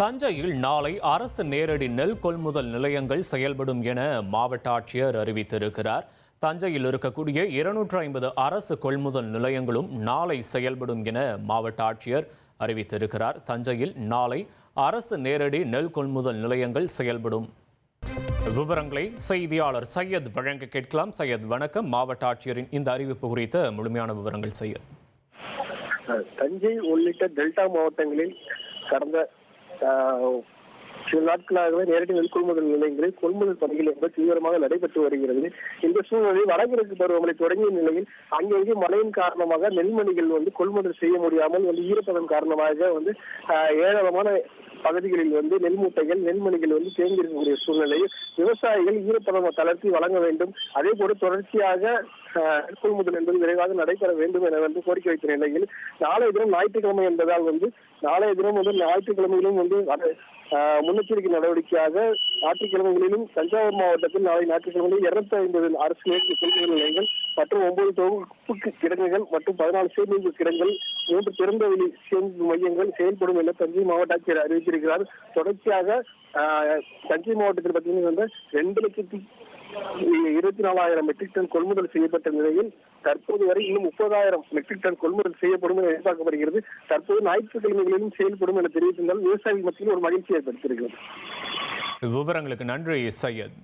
தஞ்சையில் நாளை அரசு நேரடி நெல் கொள்முதல் நிலையங்கள் செயல்படும் என மாவட்ட ஆட்சியர் அறிவித்திருக்கிறார். தஞ்சையில் இருக்கக்கூடிய 250 அரசு கொள்முதல் நிலையங்களும் நாளை செயல்படும் என மாவட்ட ஆட்சியர் அறிவித்திருக்கிறார். தஞ்சையில் நாளை அரசு நேரடி நெல் கொள்முதல் நிலையங்கள் செயல்படும். விவரங்களை செய்தியாளர் சையத் வழங்க கேட்கலாம். சையத், வணக்கம். மாவட்ட ஆட்சியரின் இந்த அறிவிப்பு குறித்த முழுமையான விவரங்கள் சையத். தஞ்சை உள்ளிட்ட டெல்டா மாவட்டங்களில் கடந்த சில நாட்களாகவே நேரடி நெல் கொள்முதல் நிலையங்களில் கொள்முதல் பணிகள் என்பது தீவிரமாக நடைபெற்று வருகிறது. இந்த சூழலில் வடகிழக்கு பருவமழை தொடங்கிய நிலையில் அங்கங்கே மழையின் காரணமாக நெல்மணிகள் கொள்முதல் செய்ய முடியாமல் ஈரப்பதம் காரணமாக ஏராளமான பகுதிகளில் நெல் மூட்டைகள் நெல்மணிகள் தேங்கியிருக்கக்கூடிய சூழ்நிலையில் விவசாயிகள் ஈரப்பதம் தளர்த்தி வழங்க வேண்டும். அதே போல தொடர்ச்சியாக கொள்முதல் என்பது விரைவாக நடைபெற வேண்டும் என கோரிக்கை வைத்த நிலையில் நாளைய தினம் ஞாயிற்றுக்கிழமை என்பதால் நாளைய தினம் ஞாயிற்றுக்கிழமையிலும் முன்னெச்சரிக்கை நடவடிக்கையாக ஞாயிற்றுக்கிழமைகளிலும் தஞ்சாவூர் மாவட்டத்தில் நாளை ஞாயிற்றுக்கிழமையில் 250 அரசு நேரடி கொள்முதல் நிலையங்கள் மற்றும் 9 தொகுப்பு கிடங்குகள் மற்றும் 14 சேமிப்பு கிடங்குகள் 3 திறந்தவெளி சேமிப்பு மையங்கள் செயல்படும் என தஞ்சை மாவட்ட ஆட்சியர் அறிவித்திருக்கிறார். தொடர்ச்சியாக தஞ்சை மாவட்டத்தில் பார்த்தீங்கன்னா 2,24,000 மெட்ரிக் டன் கொள்முதல் செய்யப்பட்ட நிலையில் தற்போது வரை இன்னும் 30,000 மெட்ரிக் டன் கொள்முதல் செய்யப்படும் என எதிர்பார்க்கப்படுகிறது. தற்போது ஞாயிற்றுக்கிழமைகளிலும் செயல்படும் என தெரிவித்திருந்தால் விவசாயிகள் மத்தியில் ஒரு மகிழ்ச்சி ஏற்படுத்தியிருக்கிறது. விவரங்களுக்கு நன்றி சையத்.